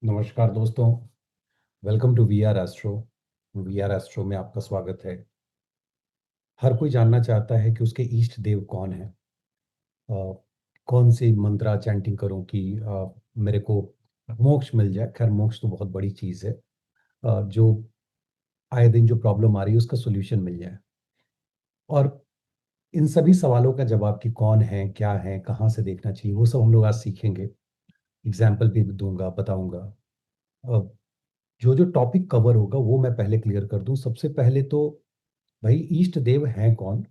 नमस्कार दोस्तों। Welcome to V R astro. V R astro में आपका स्वागत है। हर कोई जानना चाहता है कि उसके इष्ट देव कौन है। कौन सी मंत्रा चैंटिंग करूं कि मेरे को मोक्ष मिल जाए। खैर, मोक्ष तो बहुत बड़ी चीज़ है। जो आए दिन जो प्रॉब्लम आ रही है उसका सोल्यूशन मिल जाए। और इन सभी सवालों का जवाब कि कौन है, क्या है, कहाँ से देखना चाहिए, वो सब हम लोग आज सीखेंगे। एग्जाम्पल भी दूंगा, बताऊंगा। अ, जो जो टॉपिक कवर होगा वो मैं पहले क्लियर कर दूं। सबसे पहले तो भाई, इष्ट देव है कौन,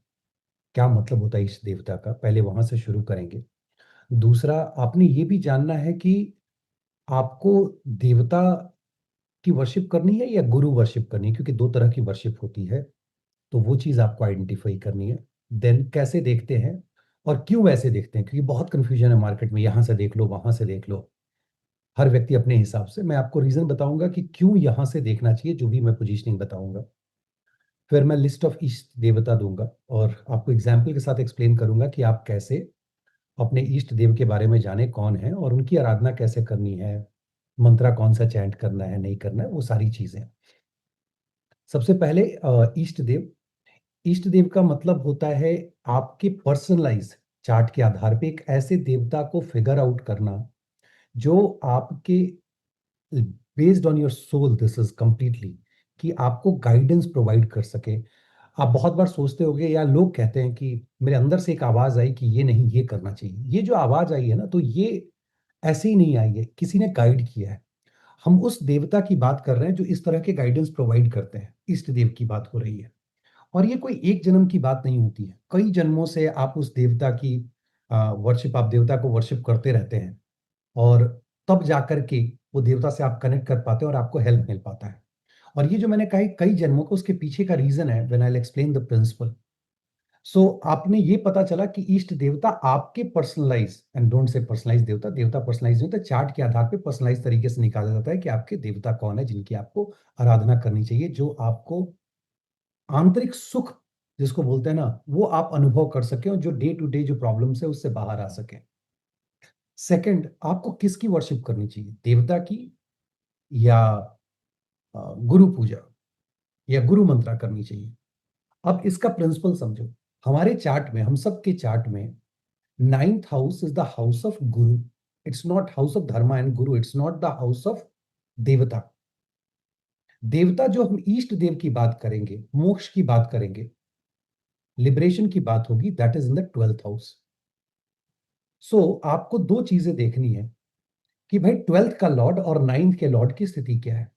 क्या मतलब होता है इष्ट देवता का, पहले वहां से शुरू करेंगे। दूसरा, आपने ये भी जानना है कि आपको देवता की वर्शिप करनी है या गुरु वर्शिप करनी है, क्योंकि दो तरह की वर्शिप होती है। तो वो चीज आपको आइडेंटिफाई करनी है। देन कैसे देखते हैं और क्यों वैसे देखते हैं, क्योंकि बहुत कंफ्यूजन है मार्केट में, यहां से देख लो, वहां से देख लो। हर व्यक्ति अपने हिसाब से। मैं आपको रीजन बताऊंगा कि क्यों यहां से देखना चाहिए, जो भी मैं पोजीशनिंग बताऊंगा। फिर मैं लिस्ट ऑफ इष्ट देवता दूंगा और आपको एग्जाम्पल के साथ एक्सप्लेन करूंगा कि आप कैसे अपने इष्ट देव के बारे में जाने कौन है और उनकी आराधना कैसे करनी है, मंत्रा कौन सा चैंट करना है, नहीं करना है, वो सारी चीजें। सबसे पहले इष्ट देव। इष्ट देव का मतलब होता है आपके पर्सनलाइज चार्ट के आधार पे एक ऐसे देवता को फिगर आउट करना जो आपके based on your soul, this is completely, कि आपको गाइडेंस प्रोवाइड कर सके। आप बहुत बार सोचते होगे या लोग कहते हैं कि मेरे अंदर से एक आवाज आई कि ये नहीं, ये करना चाहिए। ये जो आवाज आई है ना, तो ये ऐसे ही नहीं आई है, किसी ने गाइड किया है। हम उस देवता की बात कर रहे हैं जो इस तरह के गाइडेंस प्रोवाइड करते हैं। इष्ट देव की बात हो रही है। और ये कोई एक जन्म की बात नहीं होती है, कई जन्मों से आप उस देवता की वर्शिप, आप देवता को वर्शिप करते रहते हैं। और तब जाकर के वो देवता से आप कनेक्ट कर पाते हैं और आपको हेल्प मिल पाता है। और ये जो मैंने कहा कई जन्मों को, उसके पीछे का रीजन है, when I explain the principle. So आपने ये पता चला कि इष्ट देवता आपके personalize, and don't say personalize देवता, देवता पर्सनलाइज नहीं होता, चार्ट के आधार पे पर्सनलाइज तरीके से निकाला जाता है कि आपके देवता कौन है जिनकी आपको आराधना करनी चाहिए, जो आपको आंतरिक सुख जिसको बोलते हैं ना, वो आप अनुभव कर सके और जो डे टू डे जो प्रॉब्लम्स है उससे बाहर आ सके। सेकंड, आपको किसकी वर्शिप करनी चाहिए, देवता की या गुरु पूजा या गुरु मंत्रा करनी चाहिए। अब इसका प्रिंसिपल समझो। हमारे चार्ट में, हम सब के चार्ट में, ninth house is the house of guru. It's not house of dharma and guru, it's not the house of devata. देवता जो हम इष्ट देव की बात करेंगे, मोक्ष की बात करेंगे, लिबरेशन की बात होगी, that is in the twelfth house. So आपको दो चीजें देखनी है कि भाई ट्वेल्थ का लॉर्ड और नाइन्थ के लॉर्ड की स्थिति क्या है।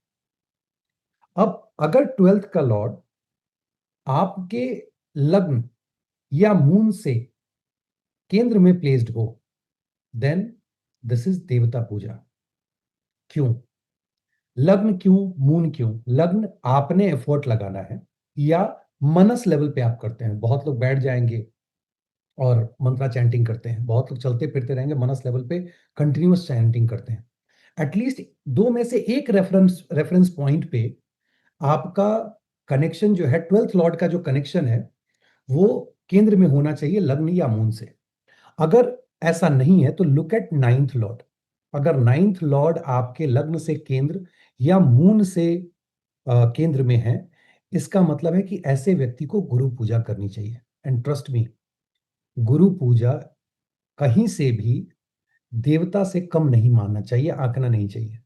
अब अगर ट्वेल्थ का लॉर्ड आपके लग्न या मून से केंद्र में प्लेस्ड हो, देन दिस इज देवता पूजा। क्यों लग्न, क्यों मून, क्यों लग्न? आपने एफर्ट लगाना है या मनस लेवल पे आप करते हैं। बहुत लोग बैठ जाएंगे और मंत्रा चैंटिंग करते हैं, बहुत लोग चलते फिरते रहेंगे, मनस लेवल पे कंटिन्यूअस चैंटिंग करते हैं। एटलीस्ट दो में से एक रेफरेंस रेफरेंस पॉइंट पे आपका कनेक्शन जो है, ट्वेल्थ लॉर्ड का जो कनेक्शन है, वो केंद्र में होना चाहिए, लग्न या मून से। अगर ऐसा नहीं है तो लुक एट नाइन्थ लॉर्ड। अगर नाइन्थ लॉर्ड आपके लग्न से केंद्र या मून से केंद्र में है, इसका मतलब है कि ऐसे व्यक्ति को गुरु पूजा करनी चाहिए। एंड ट्रस्ट मी, गुरु पूजा कहीं से भी देवता से कम नहीं मानना चाहिए, आंकना नहीं चाहिए।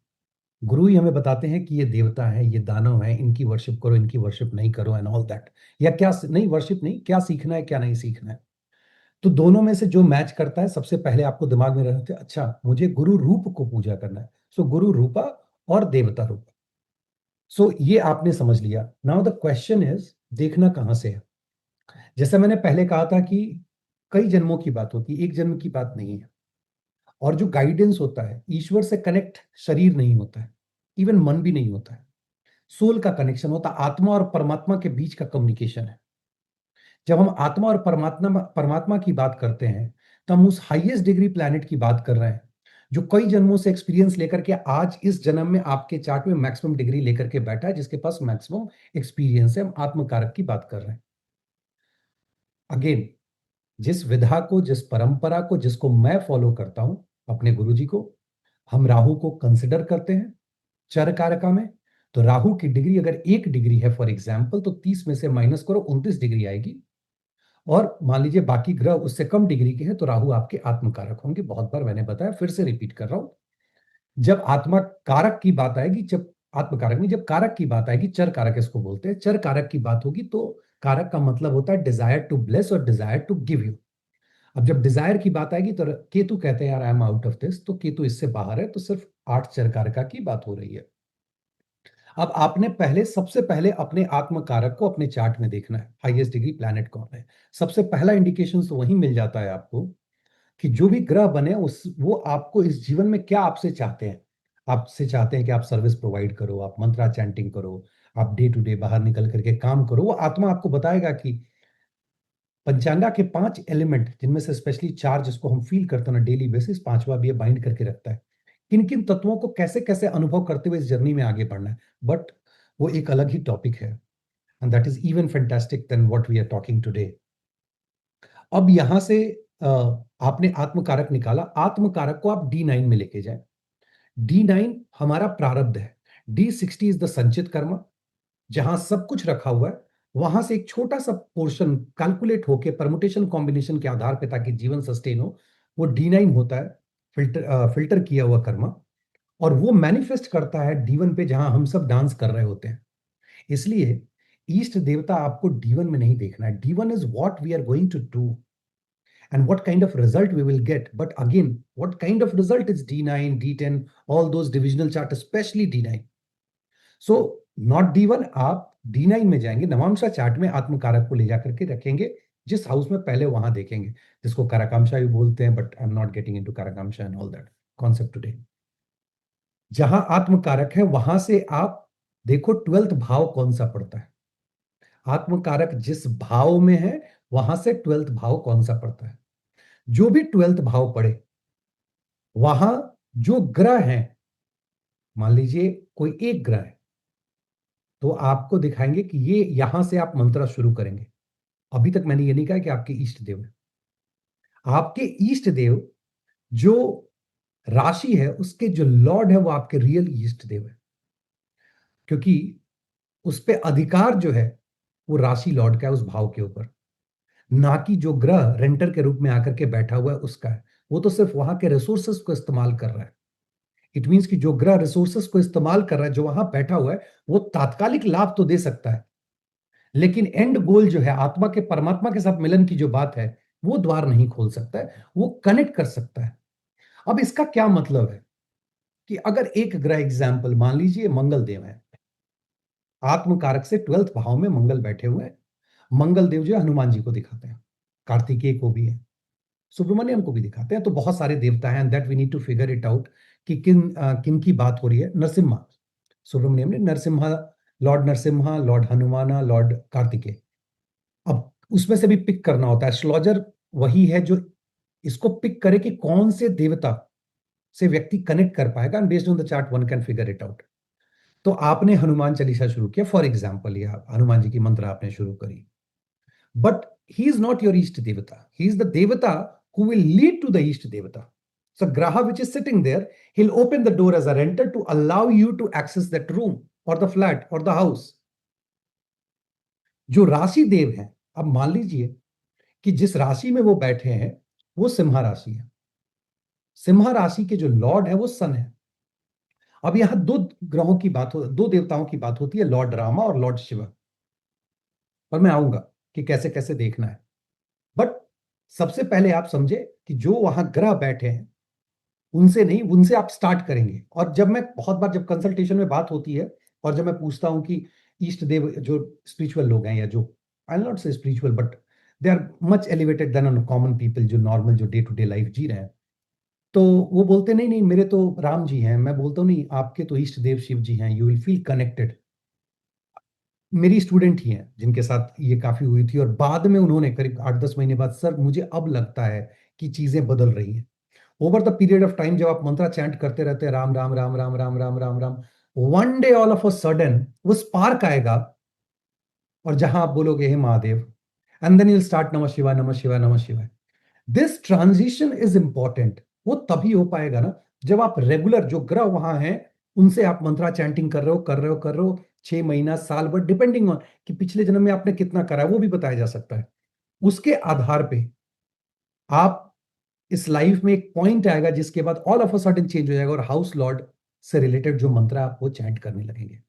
गुरु ही हमें बताते हैं कि ये देवता है, ये दानव है, इनकी वर्शिप करो, इनकी वर्शिप नहीं करो, एंड ऑल दैट। या क्या नहीं, वर्शिप नहीं, क्या सीखना है क्या नहीं सीखना है। तो दोनों में से जो मैच करता है, सबसे पहले आपको दिमाग में रहते, अच्छा मुझे गुरु रूप को पूजा करना है, सो गुरु रूपा और देवता रूप। सो ये आपने समझ लिया। नाउ द क्वेश्चन इज, देखना कहां से है। जैसे मैंने पहले कहा था कि कई जन्मों की बात होती है, एक जन्म की बात नहीं है। और जो गाइडेंस होता है, ईश्वर से कनेक्ट शरीर नहीं होता है, इवन मन भी नहीं होता है, सोल का कनेक्शन होता है, आत्मा और परमात्मा के बीच का कम्युनिकेशन है। जब हम आत्मा और परमात्मा परमात्मा की बात करते हैं, तो हम उस हाईएस्ट डिग्री प्लैनेट की बात कर रहे हैं, जो कई जन्मों से एक्सपीरियंस लेकर के आज इस जन्म में आपके चार्ट में मैक्सिमम डिग्री लेकर के बैठा है, जिसके पास मैक्सिमम एक्सपीरियंस है। हम आत्मकारक की बात कर रहे हैं। अगेन, जिस विधा को, जिस परंपरा को, जिसको मैं फॉलो करता हूं, अपने गुरु जी को, हम राहु को कंसिडर करते हैं चर कारका में। तो राहु की डिग्री अगर 1 डिग्री है फॉर एग्जाम्पल, तो 30 में से माइनस करो, 29 डिग्री आएगी। और मान लीजिए बाकी ग्रह उससे कम डिग्री के हैं, तो राहु आपके आत्मकारक होंगे। बहुत बार मैंने बताया, फिर से रिपीट कर रहा हूं। जब आत्मा कारक की बात आएगी, जब आत्मकारक नहीं, जब कारक की बात आएगी, चर कारक इसको बोलते हैं, चर कारक की बात होगी, तो कारक का मतलब होता है डिजायर टू ब्लेस और डिजायर टू गिव यू। अब जब डिजायर की बात आएगी तो केतु कहते हैं यार I am out of this, तो केतु इससे बाहर है, तो सिर्फ 8 चर कारका की बात हो रही है। अब आपने सबसे पहले अपने आत्म कारक को अपने चार्ट में देखना है, हाईएस्ट डिग्री प्लैनेट कौन है। सबसे पहला इंडिकेशन तो वही मिल जाता है आपको, कि जो भी ग्रह बने उस वो आपको इस जीवन में क्या आपसे चाहते हैं। आपसे चाहते हैं कि आप सर्विस प्रोवाइड करो, आप मंत्रा चैंटिंग करो, आप डे टू डे बाहर निकल करके काम करो। वो आत्मा आपको बताएगा कि पंचांगा के 5 एलिमेंट, जिनमें से स्पेशली 4 जिसको हम फील करते हैं ना डेली बेसिस, पांचवा भी ये बाइंड करके रखता है, किन किन तत्वों को कैसे कैसे अनुभव करते हुए इस जर्नी में आगे बढ़ना है। बट वो एक अलग ही टॉपिक है, and that is even fantastic than what we are talking today. अब यहां से आपने आत्मकारक निकाला, आत्मकारक को आप D9 में लेके जाए। D9 हमारा प्रारब्ध है। D60 इज द संचित कर्म, जहां सब कुछ रखा हुआ है। वहां से एक छोटा सा पोर्शन कैलकुलेट होके परमुटेशन कॉम्बिनेशन के आधार पे, ताकि जीवन सस्टेन हो, वो D9 होता है, फिल्टर किया हुआ कर्मा। और वो मैनिफेस्ट करता है D1 पे, जहां हम सब डांस कर रहे होते हैं। इसलिए ईष्ट देवता आपको D1 में नहीं देखना है। D1 is what we are going to do and what kind of result we will get. But again, what kind of result is D9, D10, all those divisional chart, especially D9. So not D1, आप D9 में जाएंगे, नवांशा chart में आत्मकारक को ले जाकर के रखेंगे, जिस हाउस में पहले वहां देखेंगे, जिसको कारकांशा भी बोलते हैं, but I am not getting into karakamsha and all that concept today. जहां आत्मकारक है वहां से आप देखो 12th भाव कौन सा पड़ता है। आत्मकारक जिस भाव में है वहां से 12th भाव कौन सा पड़ता है। जो भी 12th भाव पड़े, वहां जो ग्रह हैं, मान लीजिए कोई एक ग्रह है, तो आपको दिखाएंगे कि ये यहां से आप मंत्र शुरू करेंगे। अभी तक मैंने ये नहीं कहा कि आपके इष्ट देव है। आपके इष्ट देव जो राशि है, उसके जो लॉर्ड है, वो आपके रियल इष्ट देव है, क्योंकि उस पे अधिकार जो है वो राशि लॉर्ड का है उस भाव के ऊपर, ना कि जो ग्रह रेंटर के रूप में आकर के बैठा हुआ है उसका है। वो तो सिर्फ वहां के रिसोर्सेस को इस्तेमाल कर रहा है। इट मीन्स कि जो ग्रह रिसोर्सेस को इस्तेमाल कर रहा है, जो वहां बैठा हुआ है, वो तात्कालिक लाभ तो दे सकता है, लेकिन एंड गोल जो है आत्मा के परमात्मा के साथ मिलन की जो बात है, वो द्वार नहीं खोल सकता है, वो कनेक्ट कर सकता है। अब इसका क्या मतलब है कि अगर एक ग्रह एग्जाम्पल मान लीजिए मंगल देव है, आत्मकारक से 12th भाव में मंगल बैठे हुए हैं। मंगल देव जो है हनुमान जी को दिखाते हैं, कार्तिकेय को भी है, सुब्रमण्यम को भी दिखाते हैं। तो बहुत सारे देवता हैं, that we need to figure it out कि किन की बात हो रही है। नरसिम्हा, सुब्रमण्यम ने Narasimha, Lord Narasimha, Lord Hanumana, Lord Kartikeya. अब उसमें से भी पिक करना होता है। एस्ट्रोलॉजर वही है जो इसको पिक करे कि कौन से देवता से व्यक्ति कनेक्ट कर पाएगा, and based on the chart one can figure it out. तो आपने हनुमान चालीसा शुरू किया फॉर एग्जाम्पल, या हनुमान जी की मंत्र आपने शुरू करी, but he is not your East Devata. He is the Devata who will lead to the East Devata. So Graha, which is sitting there, he'll open the door as a renter to allow you to access that room or the flat or the house. जो राशि देव है, अब मान लीजिए कि जिस राशि में वो बैठे हैं वो सिंह राशि है। सिंह राशि के जो लॉर्ड है वो सन है। अब यहां दो ग्रहों की बात हो, दो देवताओं की बात होती है, लॉर्ड रामा और लॉर्ड शिवा, पर मैं आऊंगा कि कैसे कैसे देखना है। बट सबसे पहले आप समझे कि जो वहां ग्रह बैठे हैं उनसे नहीं, उनसे आप स्टार्ट करेंगे। और जब मैं बहुत बार जब कंसल्टेशन में बात होती है और जब मैं पूछता हूं कि ईष्ट देव जो स्पिरिचुअल लोग हैं, या जो I will not say spiritual, but they are much elevated than common people, जो नॉर्मल जो डे टू डे लाइफ जी रहे हैं, तो वो बोलते नहीं नहीं मेरे तो राम जी हैं। मैं बोलता हूँ नहीं, आपके तो इष्ट देव शिव जी हैं, यू विल फील कनेक्टेड। मेरी स्टूडेंट ही हैं जिनके साथ ये काफी हुई थी, और बाद में उन्होंने करीब 8-10 महीने बाद, सर मुझे अब लगता है कि चीजें बदल रही हैं। Over the period of time जब आप मंत्रा चैंट करते रहते हैं, Ram Ram Ram Ram Ram Ram Ram Ram, one day all of a sudden वो स्पार्क आएगा, और जहां आप बोलोगे हे Mahadev, and then you start namah Shivaya namah Shivaya namah Shivaya. This transition is important. वो तभी हो पाएगा ना जब आप रेगुलर, जो ग्रह वहां हैं उनसे आप मंत्रा चैंटिंग कर रहे हो 6 महीना साल भर, डिपेंडिंग ऑन कि पिछले जन्म में आपने कितना करा है, वो भी बताया जा सकता है। उसके आधार पे आप इस लाइफ में एक पॉइंट आएगा जिसके बाद all of a sudden change हो जाएगा और हाउस लॉर्ड से रिलेटेड जो मंत्र है आप वो चैंट करने लगेंगे।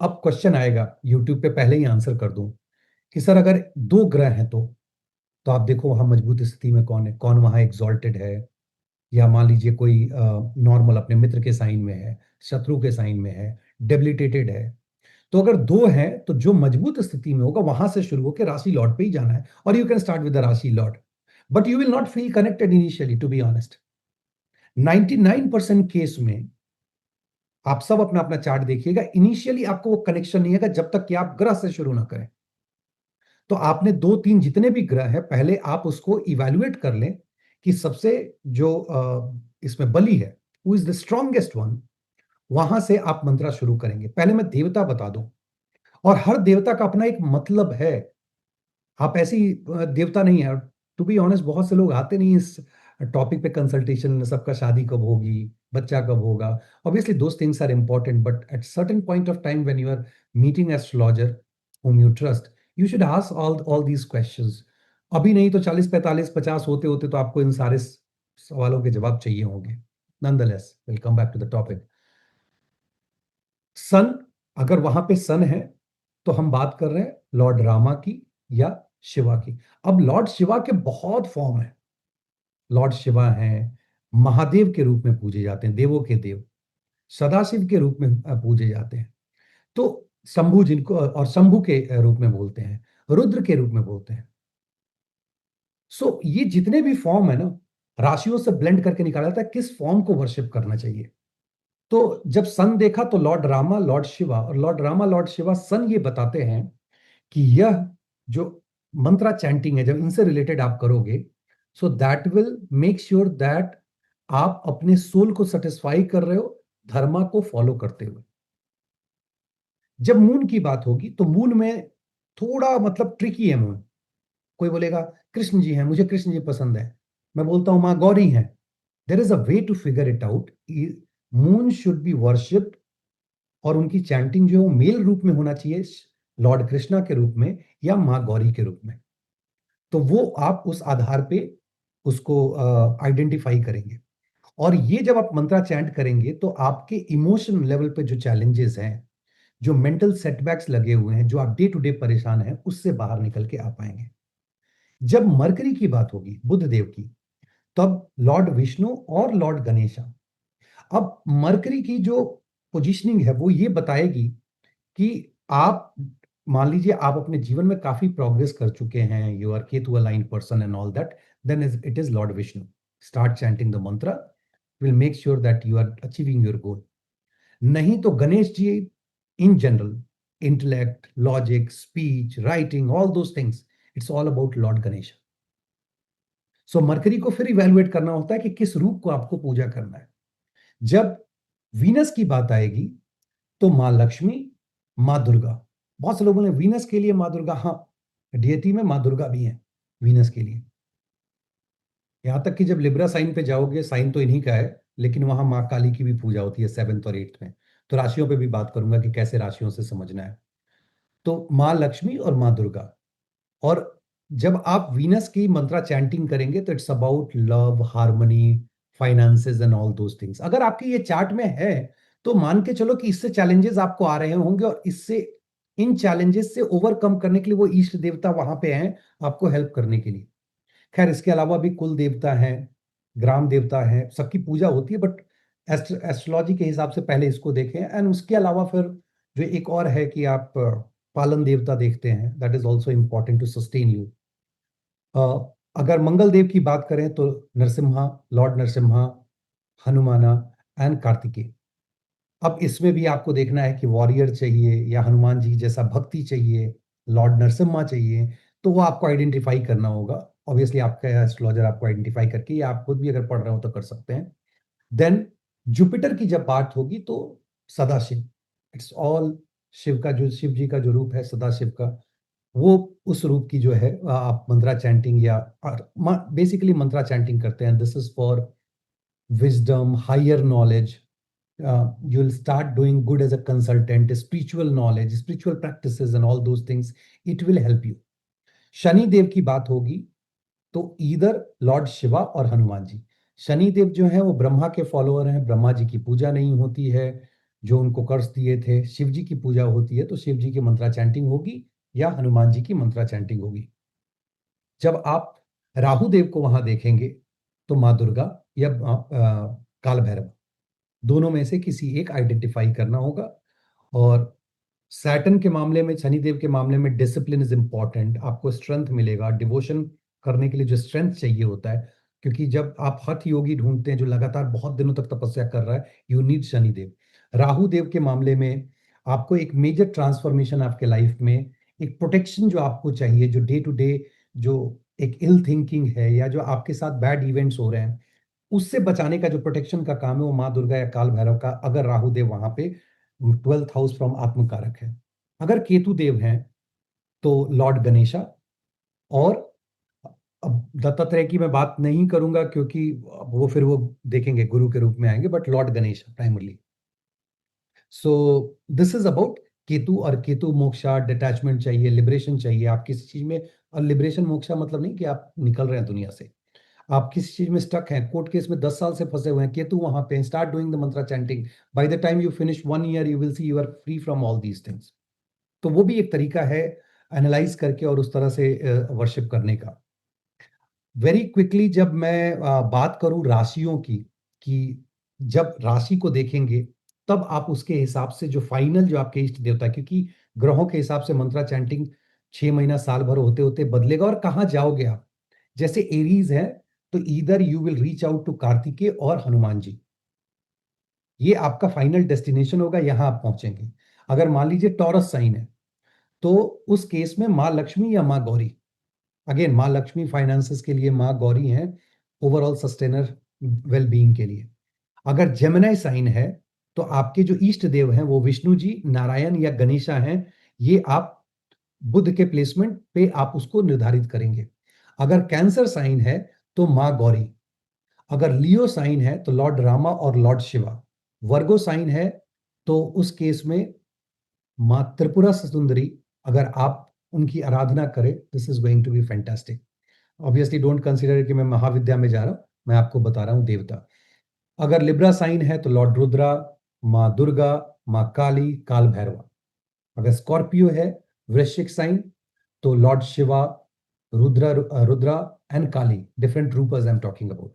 अब क्वेश्चन आएगा, यूट्यूब पे पहले ही आंसर कर दूं कि सर अगर दो ग्रह हैं तो आप देखो वहां मजबूत स्थिति में कौन है, कौन वहां एग्जॉल्टेड है, या मान लीजिए कोई नॉर्मल अपने मित्र के साइन में है, शत्रु के साइन में है, डेबिलिटेटेड है। तो अगर दो है तो जो मजबूत स्थिति में होगा वहां से शुरू होकर राशि लॉर्ड पे ही जाना है, और you can start with the rashi Lord, but you will not feel connected initially, to be honest. 99% case में आप सब अपना अपना चार्ट देखिएगा, इनिशियली आपको वो कनेक्शन नहीं है जब तक कि आप ग्रह से शुरू ना करें। तो आपने दो तीन जितने भी ग्रह हैं पहले आप उसको इवेल्युएट कर लें कि सबसे जो इसमें बली है, who is the strongest one, वहां से आप मंत्रा शुरू करेंगे। पहले मैं देवता बता दूं, और हर देवता का अपना एक मतलब है। आप ऐसी देवता नहीं है। टू बी ऑनेस्ट, बहुत से लोग आते नहीं इस टॉपिक पे कंसल्टेशन में, सबका शादी कब होगी, बच्चा कब होगा। Obviously those things are important, but at certain point of time when you are meeting astrologer whom you trust, you should ask all these questions। अभी नहीं तो 40 45 50 होते होते तो आपको इन सारे सवालों के जवाब चाहिए होंगे। Nonetheless, will come back to the topic. Sun, अगर वहां पे सन है तो हम बात कर रहे हैं लॉर्ड रामा की या शिवा की। अब लॉर्ड शिवा के बहुत फॉर्म है। लॉर्ड शिवा हैं, महादेव के रूप में पूजे जाते हैं, देवों के देव, सदाशिव के रूप में पूजे जाते हैं। तो शंभु जिनको, और शंभु के रूप में बोलते हैं, रुद्र के रूप में बोलते हैं। सो ये जितने भी फॉर्म है ना, राशियों से ब्लेंड करके निकाला जाता है किस फॉर्म को वर्शिप करना चाहिए। तो जब सन देखा तो लॉर्ड रामा लॉर्ड शिवा, और लॉर्ड रामा लॉर्ड शिवा सन ये बताते हैं कि यह जो मंत्रा चैंटिंग है जब इनसे रिलेटेड आप करोगे, so that will make sure that आप अपने सोल को सेटिस्फाई कर रहे हो धर्मा को फॉलो करते हुए। जब मून की बात होगी तो मून में थोड़ा मतलब ट्रिकी है मून। कोई बोलेगा कृष्ण जी हैं, मुझे कृष्ण जी पसंद है, मैं बोलता हूं मां गौरी हैं। There is a way to figure it out. Moon should be worshipped, और उनकी चैंटिंग जो है वो मेल रूप में होना चाहिए, लॉर्ड कृष्णा के रूप में या मां गौरी के रूप में। तो वो आप उस आधार पे उसको आइडेंटिफाई करेंगे। और ये जब आप मंत्रा चैंट करेंगे तो आपके इमोशन लेवल पे जो चैलेंजेस हैं, जो मेंटल सेटबैक्स लगे हुए हैं, जो आप डे टू डे परेशान हैं, उससे बाहर निकल के आ पाएंगे। जब मरकरी की बात होगी, बुध देव की, तब लॉर्ड विष्णु और लॉर्ड गणेशा। अब मरकरी की जो पोजीशनिंग है वो ये बताएगी कि आप मान लीजिए आप अपने जीवन में काफी प्रोग्रेस कर चुके हैं, you are Ketu aligned person and all that, then it is Lord Vishnu. Start chanting the mantra, will make sure that you are achieving your goal. नहीं तो Ganesh ji, in general, intellect, logic, speech, writing, all those things, it's all about Lord Ganesh. So Mercury को फिर evaluate करना होता है कि किस रूप को आपको पूजा करना है। जब वीनस की बात आएगी तो मां लक्ष्मी, मां दुर्गा। बहुत से लोगों ने वीनस के लिए मां दुर्गा, हाँ, डीएटी में मां दुर्गा भी है वीनस के लिए। यहां तक कि जब लिब्रा साइन पे जाओगे, साइन तो इन्हीं का है, लेकिन वहां मां काली की भी पूजा होती है 7th और 8th में। तो राशियों पे भी बात करूंगा कि कैसे राशियों से समझना है। तो मां लक्ष्मी और मां दुर्गा। और जब आप वीनस की मंत्रा चैंटिंग करेंगे तो it's about love, harmony, finances and all those things. अगर आपके ये चार्ट में है तो मान के चलो कि इससे चैलेंजेस आपको आ रहे होंगे, और इससे इन चैलेंजेस से ओवरकम करने के लिए वो इष्ट देवता वहां पे हैं आपको हेल्प करने के लिए। खैर इसके अलावा भी कुल देवता हैं, ग्राम देवता है, सबकी पूजा होती है, बट एस्ट्रोलॉजी के हिसाब से पहले इसको देखें। एंड उसके अलावा फिर जो एक और है कि आप पालन देवता देखते हैं, that is also important to sustain you. अगर मंगल देव की बात करें तो नरसिम्हा, लॉर्ड नरसिम्हा, हनुमाना एंड कार्तिकेय। अब इसमें भी आपको देखना है कि वॉरियर चाहिए या हनुमान जी जैसा भक्ति चाहिए, लॉर्ड नरसिम्हा चाहिए, तो वो आपको आइडेंटिफाई करना होगा। ऑब्वियसली आपका एस्ट्रोलॉजर आपको आइडेंटिफाई करके, या आप खुद भी अगर पढ़ रहे हो तो कर सकते हैं। देन जुपिटर की जब बात होगी तो सदाशिव, इट्स ऑल शिव का, जो शिव जी का जो रूप है सदाशिव का, वो उस रूप की जो है आप मंत्रा चैंटिंग या बेसिकली मंत्रा चैंटिंग करते हैं। This is for wisdom, higher knowledge, you'll start doing good as a consultant, spiritual knowledge, spiritual practices and all those things, it will help you. Shani Dev की बात होगी तो इधर लॉर्ड शिवा और हनुमान जी। शनि देव जो है वो ब्रह्मा के फॉलोअर हैं, ब्रह्मा जी की पूजा नहीं होती है, जो उनको कर्स दिए थे। शिव जी की पूजा होती है, तो शिव जी की मंत्रा चैंटिंग होगी या हनुमान जी की मंत्रा चैंटिंग होगी। जब आप राहु देव को वहां देखेंगे तो माँ दुर्गा या काल भैरव, दोनों में से किसी एक आइडेंटिफाई करना होगा। और सैटर्न के मामले में, शनिदेव के मामले में डिसिप्लिन इज इंपॉर्टेंट, आपको स्ट्रेंथ मिलेगा, डिवोशन करने के लिए जो स्ट्रेंथ चाहिए होता है, क्योंकि जब आप हठ योगी ढूंढते हैं जो लगातार बहुत दिनों तक तपस्या कर रहा है, यू नीड शनिदेव। राहु देव के मामले में आपको एक मेजर ट्रांसफॉर्मेशन आपके लाइफ में, एक प्रोटेक्शन जो आपको चाहिए, जो डे टू डे जो एक इल थिंकिंग है या जो आपके साथ बैड इवेंट्स हो रहे हैं, उससे बचाने का जो प्रोटेक्शन का काम है वो माँ दुर्गा या काल भैरव का, अगर राहु देव वहां पे 12th हाउस फ्रॉम आत्मकारक है। अगर केतु देव हैं तो लॉर्ड गणेशा। और अब दत्तात्रेय की मैं बात नहीं करूंगा क्योंकि वो फिर वो देखेंगे गुरु के रूप में आएंगे, but Lord Ganesha primarily. So this is about Ketu. और केतु मोक्षा, डिटैचमेंट चाहिए, लिबरेशन चाहिए आप किसी चीज में। और लिबरेशन मोक्षा मतलब नहीं कि आप निकल रहे हैं दुनिया से, आप किसी चीज में स्टक हैं, कोर्ट केस में 10 साल से फंसे हुए हैं, केतु वहां पे, start doing the mantra chanting, by the time you finish 1 year you will see you are free from all these things. तो वो भी एक तरीका है एनालाइज करके और उस तरह से वर्शिप करने का। वेरी क्विकली जब मैं बात करूं राशियों की, कि जब राशि को देखेंगे तब आप उसके हिसाब से जो फाइनल जो आपके इष्ट देवता है, क्योंकि ग्रहों के हिसाब से मंत्रा चैंटिंग 6 महीना साल भर होते होते बदलेगा। और कहाँ जाओगे आप, जैसे एरीज है तो इधर you will reach out to Kartikeya और हनुमान जी, ये आपका फाइनल डेस्टिनेशन होगा, यहां आप पहुंचेंगे। अगर मान लीजिए टॉरस साइन है तो उस केस में माँ लक्ष्मी या माँ गौरी, अगेन माँ लक्ष्मी फाइनेंसेस के लिए, माँ गौरी हैं ओवरऑल सस्टेनर वेल बीइंग के लिए। अगर जेमिनी साइन है तो आपके जो इष्ट देव हैं वो विष्णु जी, नारायण या गणेशा हैं। ये आप बुध के प्लेसमेंट पे आप उसको निर्धारित करेंगे। अगर कैंसर साइन है तो माँ गौरी। अगर लियो साइन है तो लॉर्ड रामा और लॉर्ड शिवा। वर्गो साइन है तो उस केस में माँ त्रिपुरा सुंदरी, अगर आप उनकी आराधना करें, this is going to be fantastic. Obviously don't consider कि मैं महाविद्या में जा रहा हूं, मैं आपको बता रहा हूं देवता। अगर लिब्रा साइन है तो लॉर्ड रुद्रा, माँ दुर्गा, माँ काली, काल भैरवा। अगर स्कॉर्पियो है, वृश्चिक साइन, तो Lord Shiva, Rudra and Kali, different रूपर्स आई एम टॉकिंग अबाउट।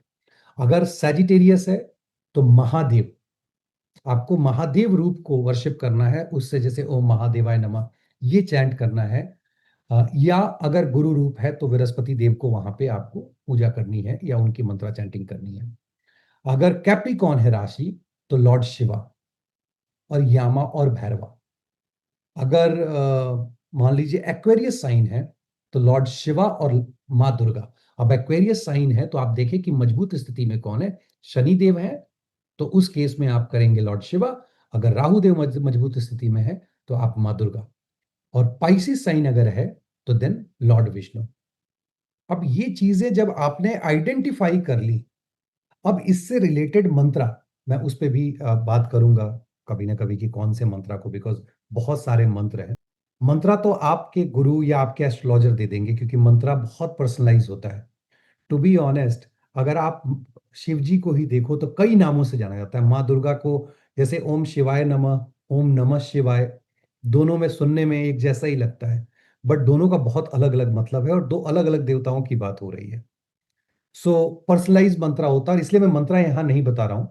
अगर सैजिटेरियस है तो महादेव, आपको महादेव रूप को वर्शिप करना है, उससे जैसे ओम महादेवाय नमः ये चैंट करना है। या अगर गुरु रूप है तो बृहस्पति देव को वहां पे आपको पूजा करनी है या उनकी मंत्रा चैंटिंग करनी है। अगर कैप्रिकॉन है राशि तो लॉर्ड शिवा और यामा और भैरवा। अगर मान लीजिए एक्वेरियस साइन है तो लॉर्ड शिवा और माँ दुर्गा। अब एक्वेरियस साइन है तो आप देखें कि मजबूत स्थिति में कौन है, शनि देव है तो उस केस में आप करेंगे लॉर्ड शिवा। अगर राहु देव मजबूत स्थिति में है तो आप माँ दुर्गा। और पाइसिस साइन अगर है तो देन लॉर्ड विष्णु। अब ये चीजें जब आपने आइडेंटिफाई कर ली, अब इससे रिलेटेड मंत्रा मैं उस पर भी बात करूंगा कभी ना कभी कि कौन से मंत्रा को, बिकॉज बहुत सारे मंत्र हैं। मंत्रा तो आपके गुरु या आपके एस्ट्रोलॉजर दे देंगे क्योंकि मंत्रा बहुत पर्सनलाइज होता है। टू बी ऑनेस्ट, अगर आप शिव जी को ही देखो तो कई नामों से जाना जाता है। माँ दुर्गा को जैसे ओम शिवाय नमः, ओम नमः शिवाय, दोनों में सुनने में एक जैसा ही लगता है, बट दोनों का बहुत अलग अलग मतलब है और दो अलग अलग देवताओं की बात हो रही है। सो पर्सनलाइज मंत्रा होता है, और इसलिए मैं मंत्रा यहां नहीं बता रहा हूं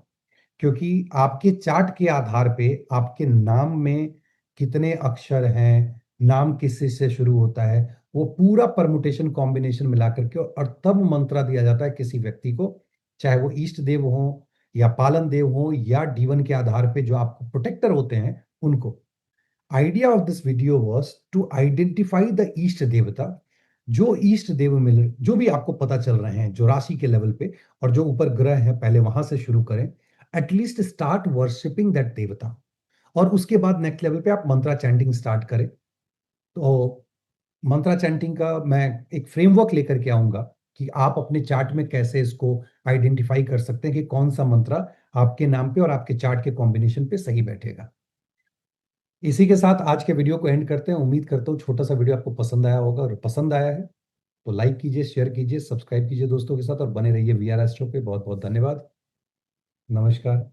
क्योंकि आपके चार्ट के आधार पे आपके नाम में कितने अक्षर हैं, नाम किससे से शुरू होता है, वो पूरा परमुटेशन कॉम्बिनेशन मिला करके और तब मंत्रा दिया जाता है किसी व्यक्ति को, चाहे वो इष्ट देव हो या पालन देव हो या जीवन के आधार पे जो आपको प्रोटेक्टर होते हैं उनको। Idea of this video was to identify the ईस्ट देवता। जो ईस्ट देव मिल, जो भी आपको पता चल रहे हैं जो राशि के लेवल पे और जो ऊपर ग्रह है, पहले वहां से शुरू करें, एटलीस्ट स्टार्ट वर्शिपिंग दैट देवता। और उसके बाद नेक्स्ट लेवल पे आप मंत्रा चैंटिंग स्टार्ट करें। तो मंत्रा चैंटिंग का मैं एक फ्रेमवर्क लेकर के आऊंगा कि आप अपने चार्ट में कैसे इसको आइडेंटिफाई कर सकते हैं कि कौन सा मंत्रा आपके नाम पे और आपके चार्ट के कॉम्बिनेशन पे सही बैठेगा। इसी के साथ आज के वीडियो को एंड करते हैं। उम्मीद करता हूँ छोटा सा वीडियो आपको पसंद आया होगा, और पसंद आया है तो लाइक कीजिए, शेयर कीजिए, सब्सक्राइब कीजिए दोस्तों के साथ, और बने रहिए वी आर एस्ट्रो पे। बहुत बहुत धन्यवाद। नमस्कार।